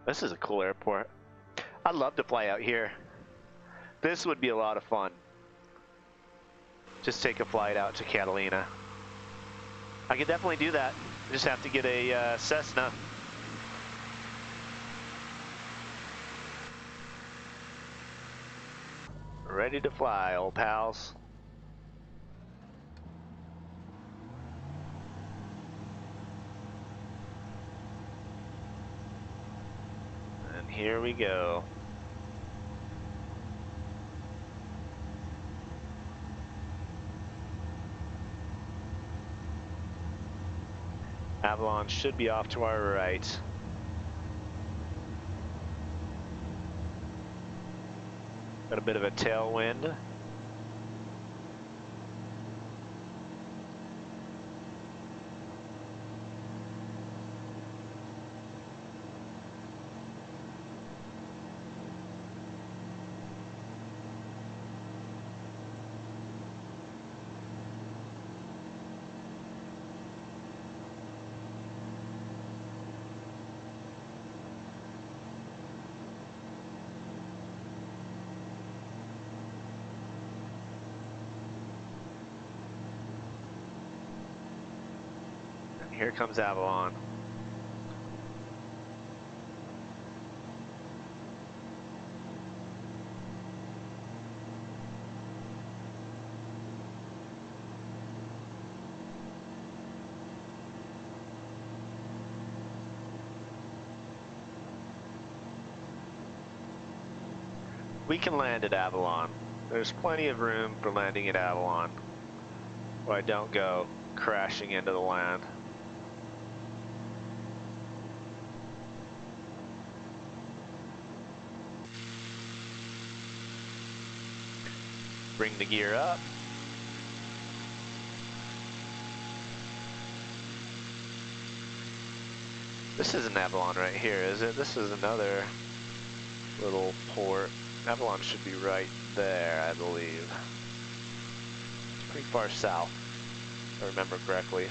This is a cool airport. I'd love to fly out here. This would be a lot of fun. Just take a flight out to Catalina. I could definitely do that. Just have to get a Cessna. Ready to fly, old pals. And here we go. Avalon should be off to our right. Got a bit of a tailwind. Here comes Avalon. We can land at Avalon. There's plenty of room for landing at Avalon, where I don't go crashing into the land. Bring the gear up. This isn't Avalon right here, is it? This is another little port. Avalon should be right there, I believe. It's pretty far south, if I remember correctly.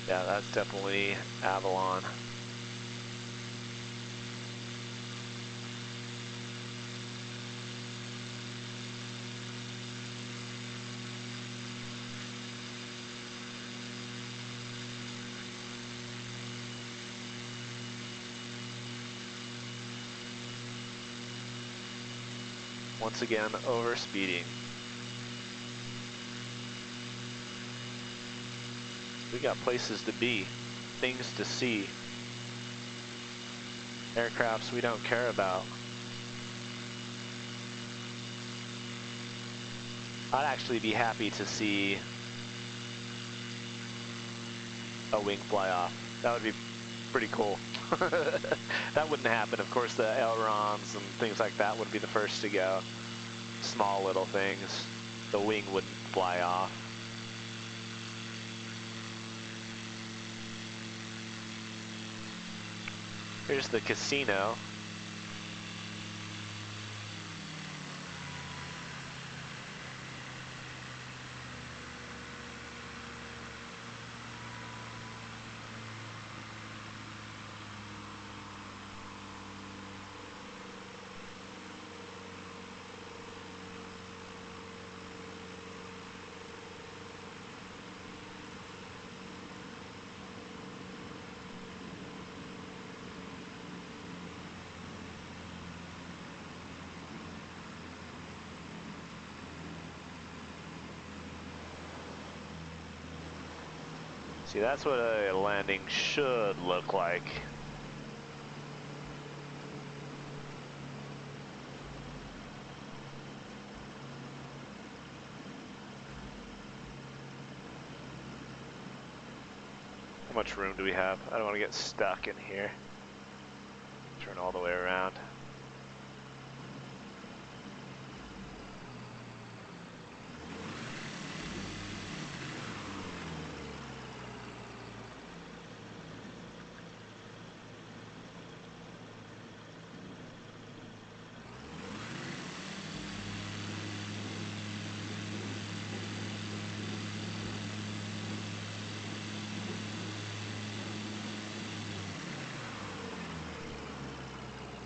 Yeah, that's definitely Avalon. Once again, overspeeding. We got places to be, things to see, aircrafts we don't care about. I'd actually be happy to see a wing fly off. That would be pretty cool. That wouldn't happen. Of course, the ailerons and things like that would be the first to go. Small little things. The wing wouldn't fly off. Here's the casino. See, that's what a landing should look like. How much room do we have? I don't want to get stuck in here. Turn all the way around.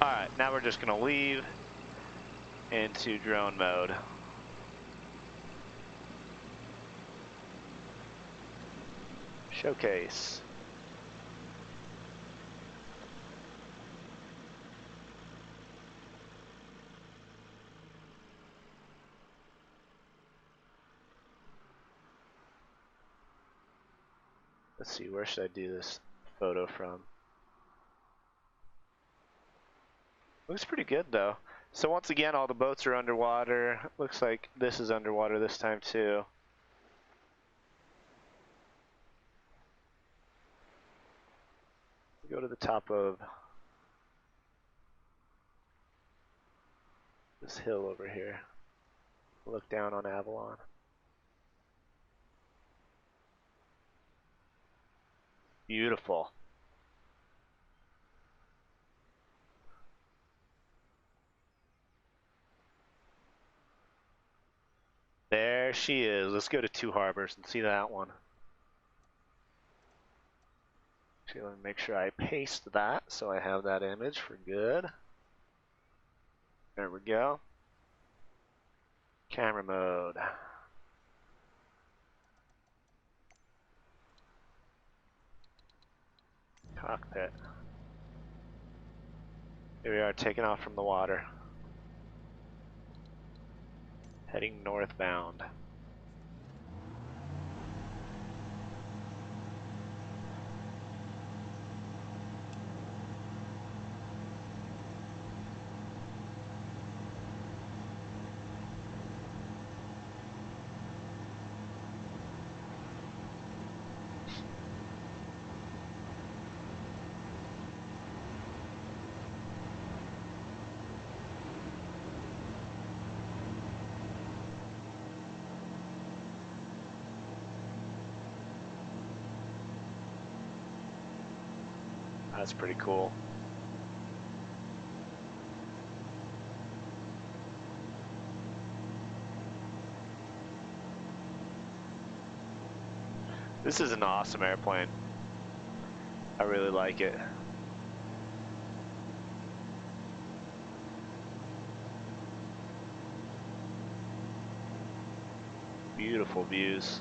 Alright, now we're just gonna leave into drone mode. Showcase. Let's see, where should I do this photo from? Looks pretty good though. So once again, all the boats are underwater. Looks like this is underwater this time too. Go to the top of this hill over here. Look down on Avalon. Beautiful. There she is. Let's go to Two Harbors and see that one. Actually, let me make sure I paste that so I have that image for good. There we go. Camera mode. Cockpit. Here we are taking off from the water. Heading northbound. That's pretty cool. This is an awesome airplane. I really like it. Beautiful views.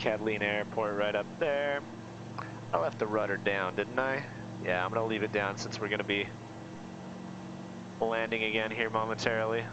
Catalina Airport right up there. I left the rudder down, didn't I? Yeah, I'm gonna leave it down since we're gonna be landing again here momentarily.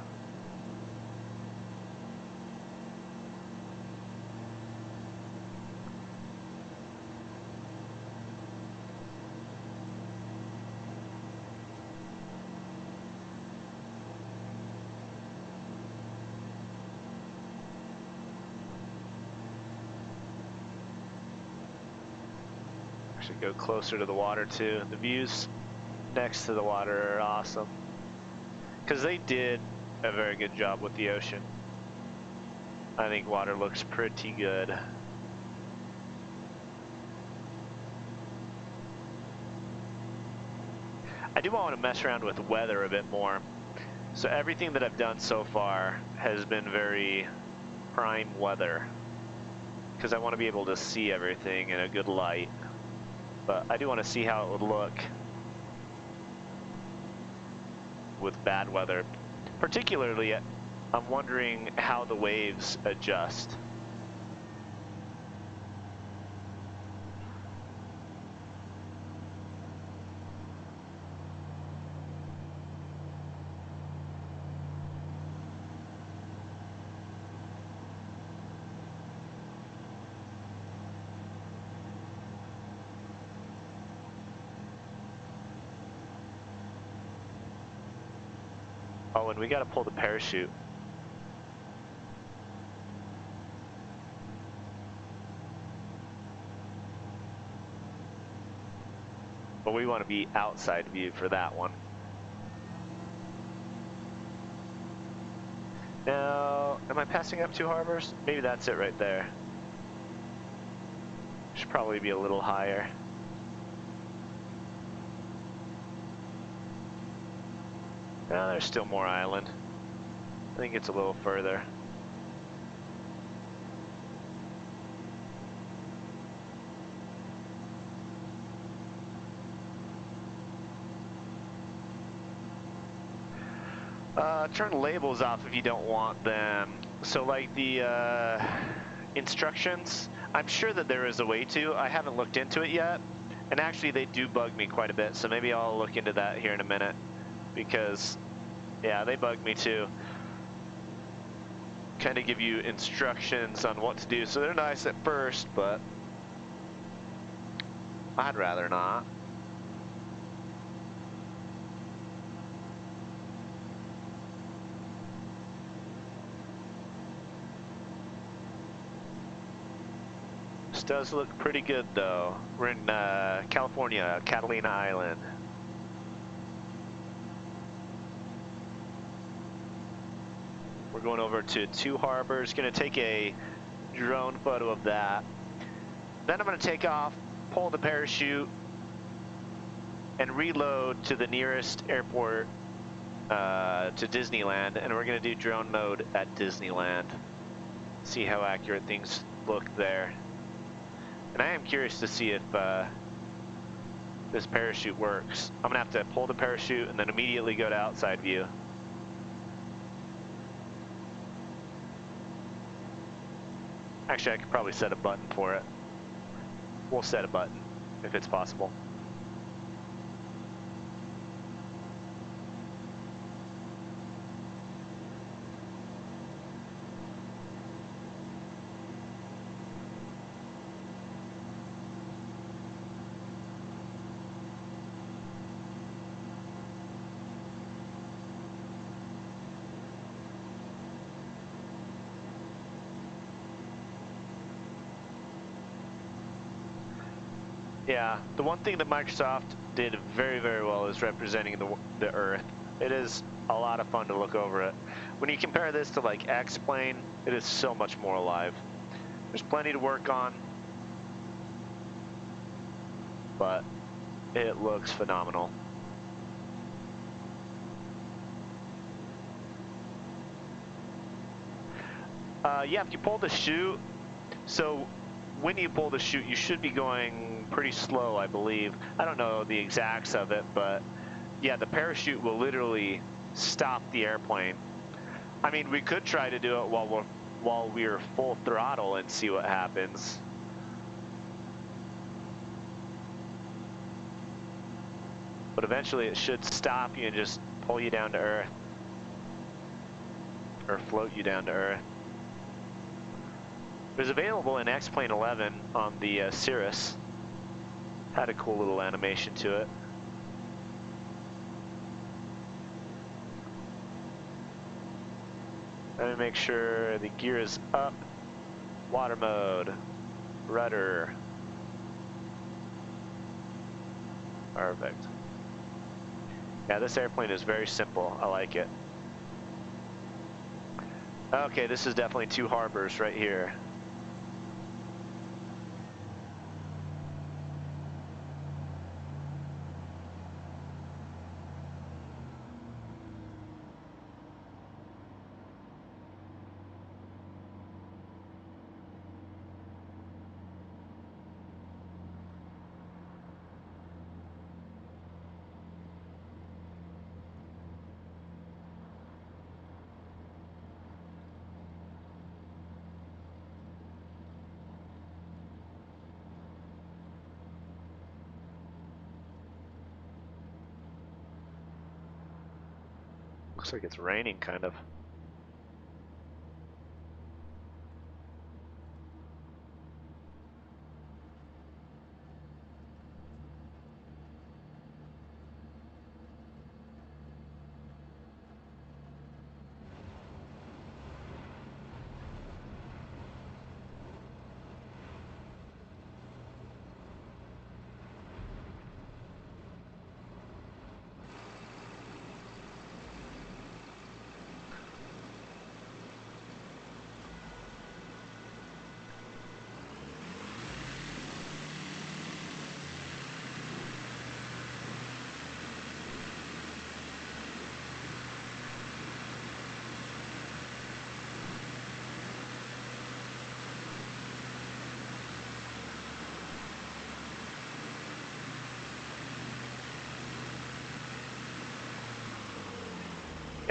Should go closer to the water too. The views next to the water are awesome because they did a very good job with the ocean. I think water looks pretty good. I do want to mess around with weather a bit more. So everything that I've done so far has been very prime weather because I want to be able to see everything in a good light. But I do want to see how it would look with bad weather. Particularly, I'm wondering how the waves adjust. Oh, and we gotta pull the parachute. But we want to be outside view for that one. Now, am I passing up Two Harbors? Maybe that's it right there. Should probably be a little higher. No, there's still more island. I think it's a little further. turn labels off if you don't want them. So like the instructions, I'm sure that there is a way to. I haven't looked into it yet. And actually they do bug me quite a bit, so maybe I'll look into that here in a minute. Because, yeah, they bug me too. Kind of give you instructions on what to do. So they're nice at first, but I'd rather not. This does look pretty good though. We're in California, Catalina Island. We're going over to Two Harbors. Gonna take a drone photo of that. Then I'm gonna take off, pull the parachute, and reload to the nearest airport to Disneyland, and we're gonna do drone mode at Disneyland. See how accurate things look there. And I am curious to see if this parachute works. I'm gonna have to pull the parachute and then immediately go to outside view. Actually, I could probably set a button for it. We'll set a button if it's possible. Yeah, the one thing that Microsoft did very, very well is representing the Earth. It is a lot of fun to look over it. When you compare this to like X-Plane, it is so much more alive. There's plenty to work on, but it looks phenomenal. Yeah, if you pull the chute, so when you pull the chute, you should be going pretty slow, I believe. I don't know the exacts of it, but yeah, the parachute will literally stop the airplane. I mean, we could try to do it while we're full throttle and see what happens. But eventually it should stop you and just pull you down to Earth. Or float you down to Earth. It was available in X-Plane 11 on the Cirrus. Had a cool little animation to it. Let me make sure the gear is up. Water mode. Rudder. Perfect. Yeah, this airplane is very simple. I like it. Okay, this is definitely Two Harbors right here. Looks like it's raining, kind of.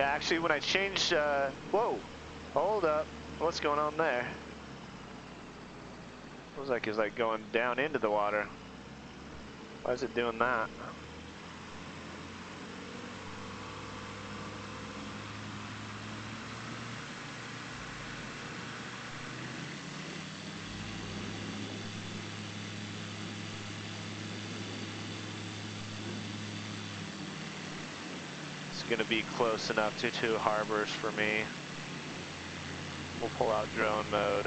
Yeah, actually, when I changed, whoa, hold up, what's going on there? Looks like it's like going down into the water. Why is it doing that? It's gonna be close enough to Two Harbors for me. We'll pull out drone mode.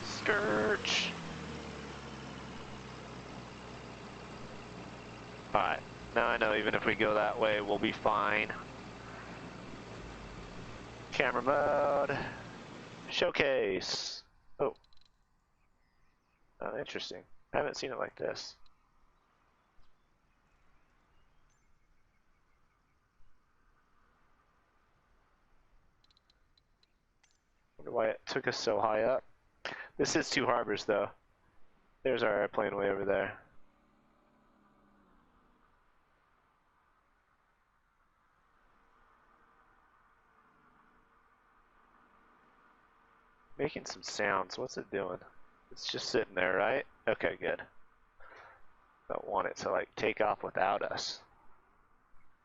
Scourge. Alright, now I know even if we go that way, we'll be fine. Camera mode. Showcase. Oh. Oh, interesting. I haven't seen it like this. Wonder why it took us so high up. This is Two Harbors, though. There's our airplane way over there. Making some sounds. What's it doing? It's just sitting there, right? Okay, good. Don't want it to like take off without us.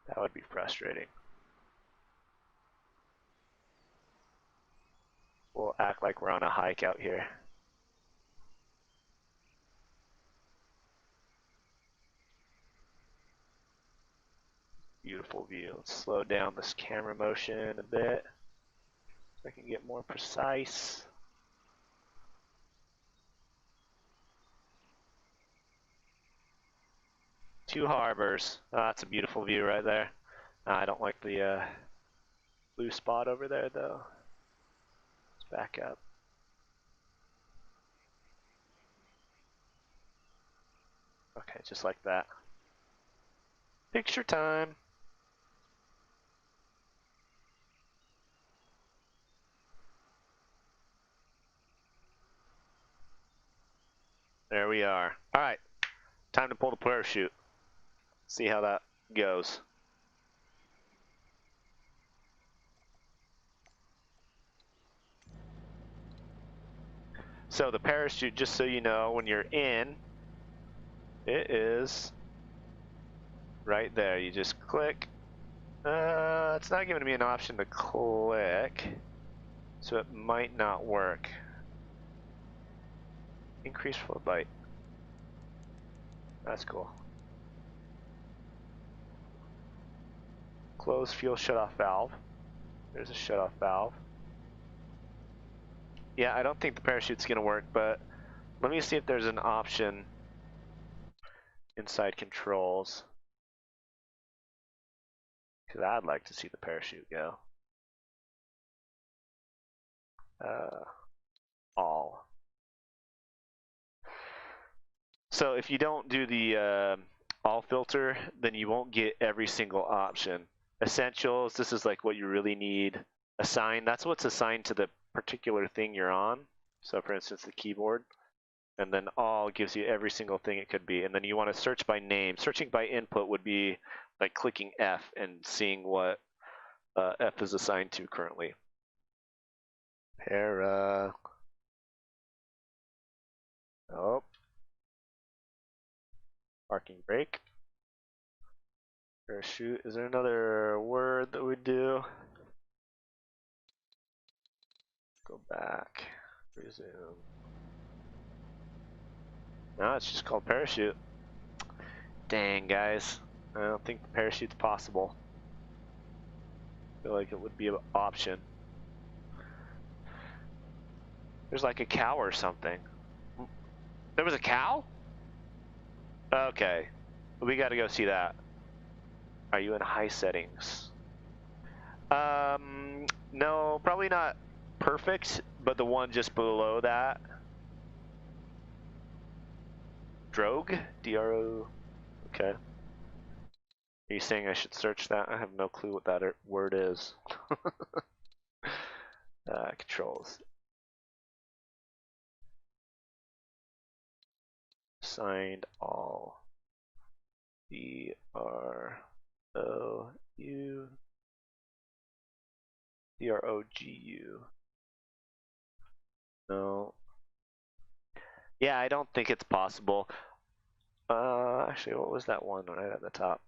That would be frustrating. We'll act like we're on a hike out here. Beautiful view. Let's slow down this camera motion a bit so I can get more precise. Two Harbors. Oh, that's a beautiful view right there. I don't like the blue spot over there though. Let's back up. Okay, just like that. Picture time. There we are. All right, time to pull the parachute. See how that goes. So the parachute, just so you know, when you're in, it is right there. You just click. It's not giving me an option to click, so it might not work. Increase float bite. That's cool. Close fuel shutoff valve. There's a shutoff valve. Yeah, I don't think the parachute's gonna work, but let me see if there's an option inside controls. Because I'd like to see the parachute go. All. So if you don't do the all filter, then you won't get every single option. Essentials, this is like what you really need. Assign, that's what's assigned to the particular thing you're on. So for instance, the keyboard. And then all gives you every single thing it could be. And then you want to search by name. Searching by input would be like clicking F and seeing what F is assigned to currently. Para. Oh. Parking brake. Parachute. Is there another word that we do? Go back. Resume. No, it's just called parachute. Dang, guys. I don't think the parachute's possible. I feel like it would be an option. There's like a cow or something. There was a cow? Okay. We gotta go see that. Are you in high settings? No, probably not perfect, but the one just below that. Drogue? D-R-O. Okay. Are you saying I should search that? I have no clue what that word is. Controls. assigned all CROGU. No. Yeah, I don't think it's possible. Actually, what was that one right at the top?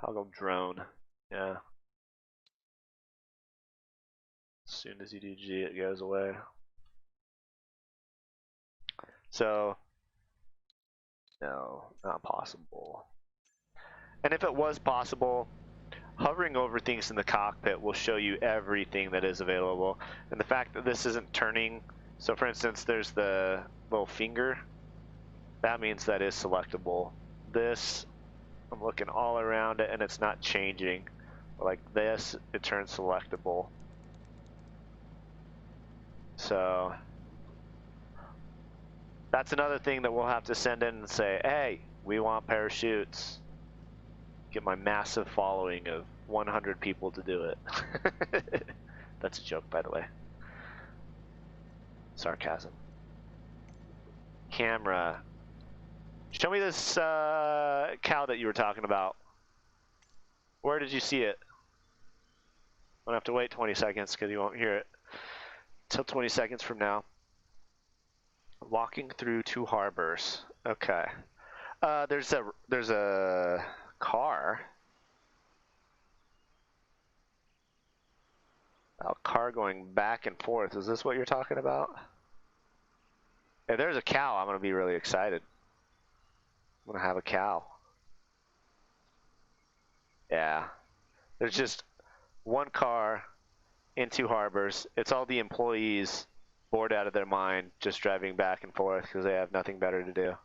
Toggle drone. Yeah. As soon as you do G, it goes away. So, no, not possible. And if it was possible, hovering over things in the cockpit will show you everything that is available. And the fact that this isn't turning, so for instance, there's the little finger, that means that is selectable. This, I'm looking all around it and it's not changing. Like this, it turns selectable. So that's another thing that we'll have to send in and say, hey, we want parachutes. Get my massive following of 100 people to do it. That's a joke, by the way. Sarcasm. Camera. Show me this cow that you were talking about. Where did you see it? I'm gonna have to wait 20 seconds because you won't hear it. Till 20 seconds from now. Walking through Two Harbors. Okay. There's a car. A car going back and forth. Is this what you're talking about? If there's a cow, I'm gonna be really excited. I'm gonna have a cow. Yeah. There's just one car in Two Harbors. It's all the employees bored out of their mind just driving back and forth because they have nothing better to do.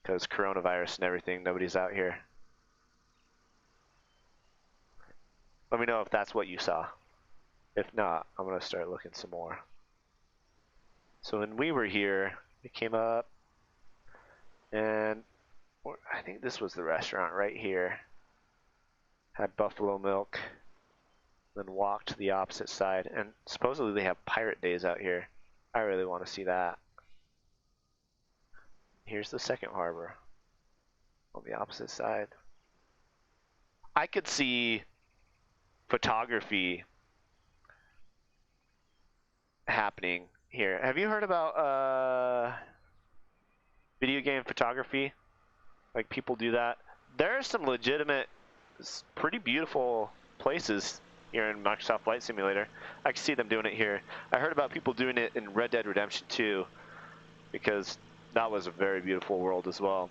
Because coronavirus and everything, nobody's out here. Let me know if that's what you saw. If not, I'm gonna start looking some more. So when we were here, we came up and I think this was the restaurant right here. Had buffalo milk, then walked to the opposite side, and supposedly they have pirate days out here. I really want to see that. Here's the second harbor on the opposite side. I could see photography happening here. Have you heard about video game photography? Like people do that. There are some legitimate, pretty beautiful places here in Microsoft Flight Simulator. I can see them doing it here. I heard about people doing it in Red Dead Redemption 2 because that was a very beautiful world as well.